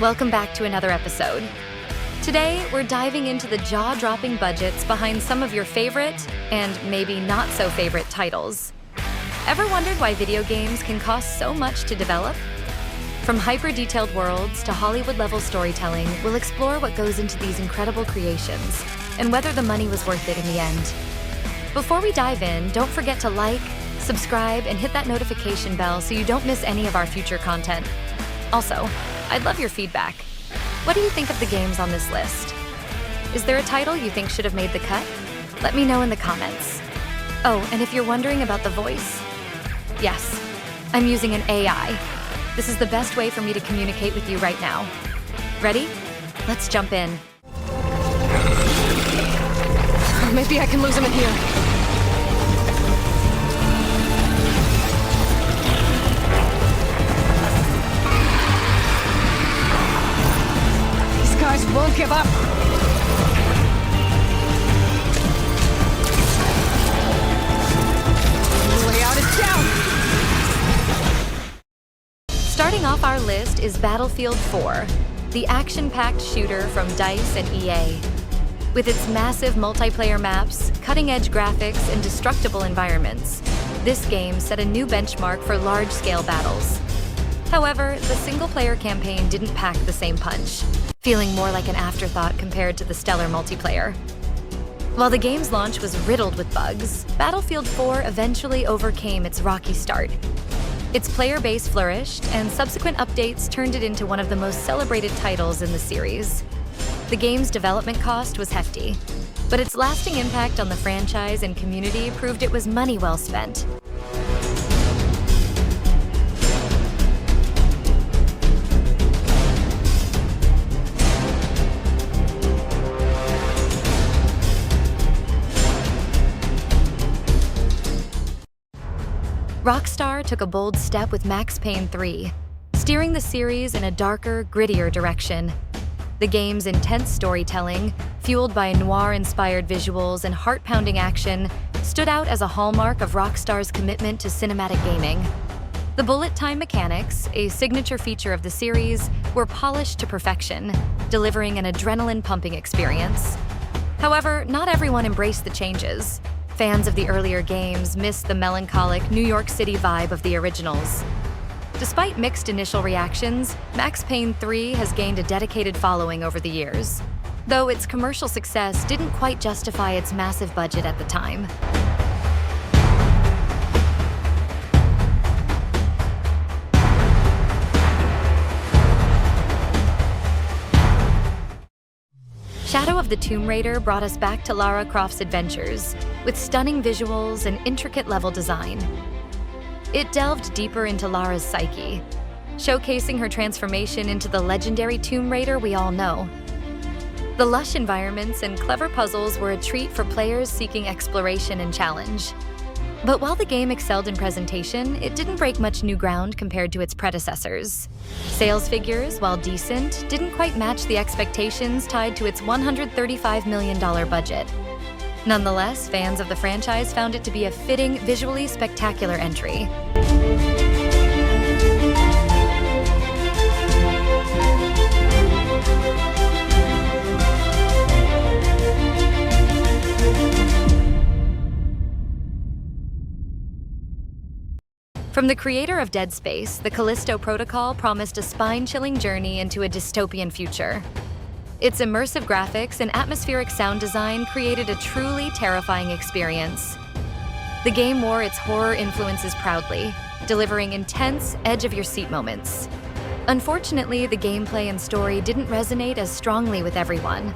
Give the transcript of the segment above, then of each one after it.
Welcome back to another episode. Today, we're diving into the jaw-dropping budgets behind some of your favorite, and maybe not so favorite, titles. Ever wondered why video games can cost so much to develop? From hyper-detailed worlds to Hollywood-level storytelling, we'll explore what goes into these incredible creations, and whether the money was worth it in the end. Before we dive in, don't forget to like, subscribe, and hit that notification bell so you don't miss any of our future content. Also, I'd love your feedback. What do you think of the games on this list? Is there a title you think should have made the cut? Let me know in the comments. Oh, and if you're wondering about the voice, yes, I'm using an AI. This is the best way for me to communicate with you right now. Ready? Let's jump in. Maybe I can lose him in here. These guys won't give up. The way out is down. Starting off our list is Battlefield 4, the action-packed shooter from DICE and EA. With its massive multiplayer maps, cutting-edge graphics, and destructible environments, this game set a new benchmark for large-scale battles. However, the single-player campaign didn't pack the same punch, feeling more like an afterthought compared to the stellar multiplayer. While the game's launch was riddled with bugs, Battlefield 4 eventually overcame its rocky start. Its player base flourished, and subsequent updates turned it into one of the most celebrated titles in the series. The game's development cost was hefty, but its lasting impact on the franchise and community proved it was money well spent. Rockstar took a bold step with Max Payne 3, steering the series in a darker, grittier direction. The game's intense storytelling, fueled by noir-inspired visuals and heart-pounding action, stood out as a hallmark of Rockstar's commitment to cinematic gaming. The bullet time mechanics, a signature feature of the series, were polished to perfection, delivering an adrenaline-pumping experience. However, not everyone embraced the changes. Fans of the earlier games missed the melancholic New York City vibe of the originals. Despite mixed initial reactions, Max Payne 3 has gained a dedicated following over the years, though its commercial success didn't quite justify its massive budget at the time. Shadow of the Tomb Raider brought us back to Lara Croft's adventures, with stunning visuals and intricate level design. It delved deeper into Lara's psyche, showcasing her transformation into the legendary Tomb Raider we all know. The lush environments and clever puzzles were a treat for players seeking exploration and challenge. But while the game excelled in presentation, it didn't break much new ground compared to its predecessors. Sales figures, while decent, didn't quite match the expectations tied to its $135 million budget. Nonetheless, fans of the franchise found it to be a fitting, visually spectacular entry. From the creator of Dead Space, the Callisto Protocol promised a spine-chilling journey into a dystopian future. Its immersive graphics and atmospheric sound design created a truly terrifying experience. The game wore its horror influences proudly, delivering intense, edge-of-your-seat moments. Unfortunately, the gameplay and story didn't resonate as strongly with everyone.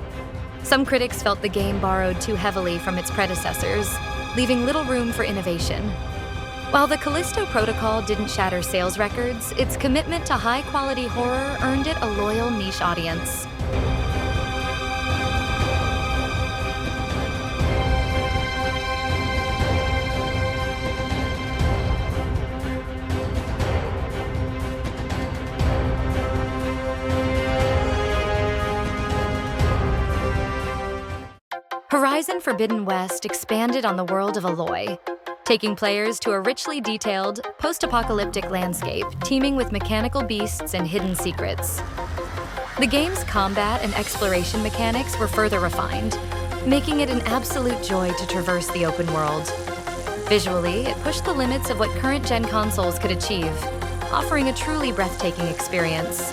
Some critics felt the game borrowed too heavily from its predecessors, leaving little room for innovation. While the Callisto Protocol didn't shatter sales records, its commitment to high-quality horror earned it a loyal niche audience. Horizon Forbidden West expanded on the world of Aloy, taking players to a richly detailed, post-apocalyptic landscape teeming with mechanical beasts and hidden secrets. The game's combat and exploration mechanics were further refined, making it an absolute joy to traverse the open world. Visually, it pushed the limits of what current-gen consoles could achieve, offering a truly breathtaking experience.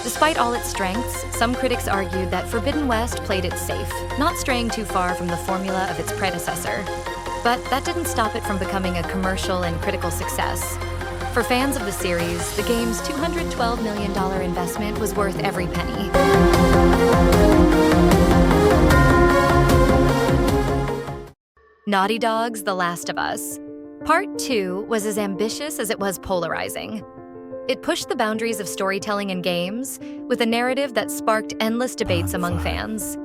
Despite all its strengths, some critics argued that Forbidden West played it safe, not straying too far from the formula of its predecessor. But that didn't stop it from becoming a commercial and critical success. For fans of the series, the game's $212 million investment was worth every penny. Naughty Dog's The Last of Us. Part 2 was as ambitious as it was polarizing. It pushed the boundaries of storytelling in games with a narrative that sparked endless debates among fans.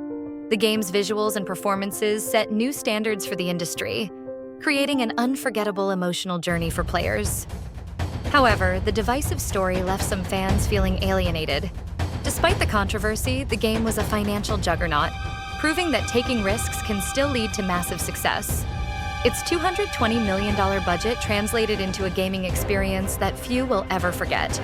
The game's visuals and performances set new standards for the industry, creating an unforgettable emotional journey for players. However, the divisive story left some fans feeling alienated. Despite the controversy, the game was a financial juggernaut, proving that taking risks can still lead to massive success. Its $220 million budget translated into a gaming experience that few will ever forget.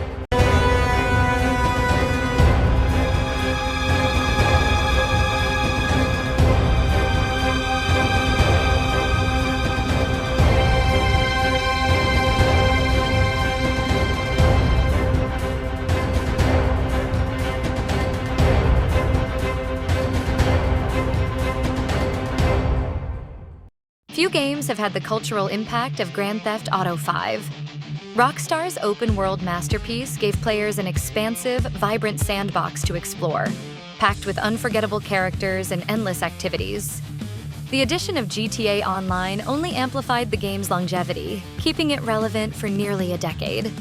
Few games have had the cultural impact of Grand Theft Auto V. Rockstar's open-world masterpiece gave players an expansive, vibrant sandbox to explore, packed with unforgettable characters and endless activities. The addition of GTA Online only amplified the game's longevity, keeping it relevant for nearly a decade.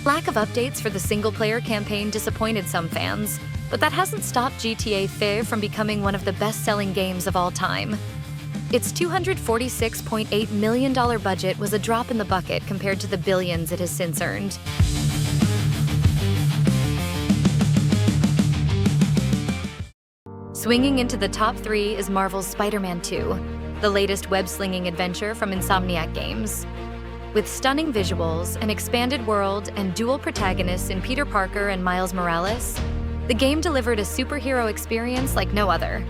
Lack of updates for the single-player campaign disappointed some fans, but that hasn't stopped GTA V from becoming one of the best-selling games of all time. Its $246.8 million budget was a drop in the bucket compared to the billions it has since earned. Swinging into the top 3 is Marvel's Spider-Man 2, the latest web-slinging adventure from Insomniac Games. With stunning visuals, an expanded world, and dual protagonists in Peter Parker and Miles Morales, the game delivered a superhero experience like no other.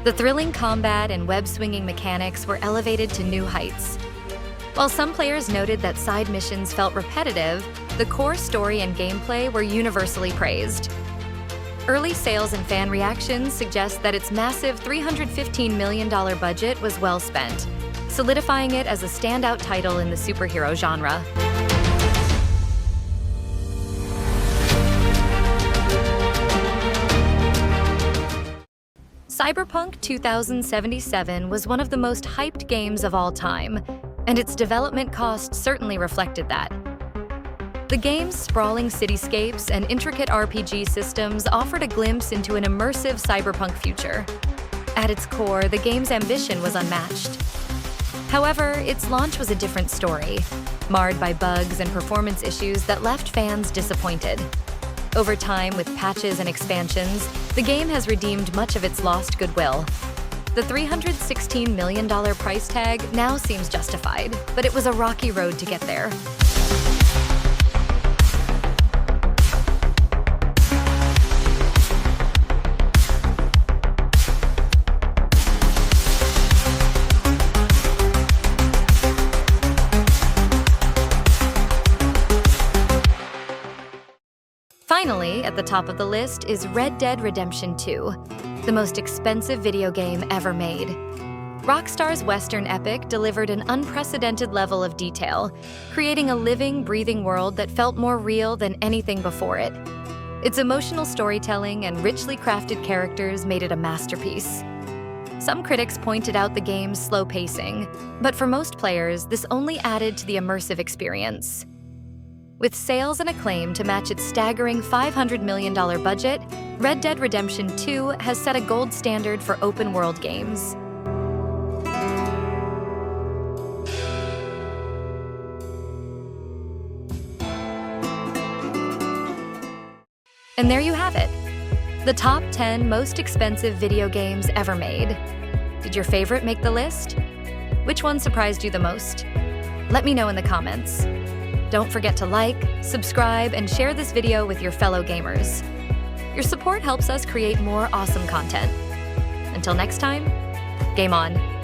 The thrilling combat and web-swinging mechanics were elevated to new heights. While some players noted that side missions felt repetitive, the core story and gameplay were universally praised. Early sales and fan reactions suggest that its massive $315 million budget was well spent, solidifying it as a standout title in the superhero genre. Cyberpunk 2077 was one of the most hyped games of all time, and its development cost certainly reflected that. The game's sprawling cityscapes and intricate RPG systems offered a glimpse into an immersive cyberpunk future. At its core, the game's ambition was unmatched. However, its launch was a different story, marred by bugs and performance issues that left fans disappointed. Over time, with patches and expansions, the game has redeemed much of its lost goodwill. The $316 million price tag now seems justified, but it was a rocky road to get there. Finally, at the top of the list is Red Dead Redemption 2, the most expensive video game ever made. Rockstar's Western epic delivered an unprecedented level of detail, creating a living, breathing world that felt more real than anything before it. Its emotional storytelling and richly crafted characters made it a masterpiece. Some critics pointed out the game's slow pacing, but for most players, this only added to the immersive experience. With sales and acclaim to match its staggering $500 million budget, Red Dead Redemption 2 has set a gold standard for open-world games. And there you have it, the top 10 most expensive video games ever made. Did your favorite make the list? Which one surprised you the most? Let me know in the comments. Don't forget to like, subscribe, and share this video with your fellow gamers. Your support helps us create more awesome content. Until next time, game on.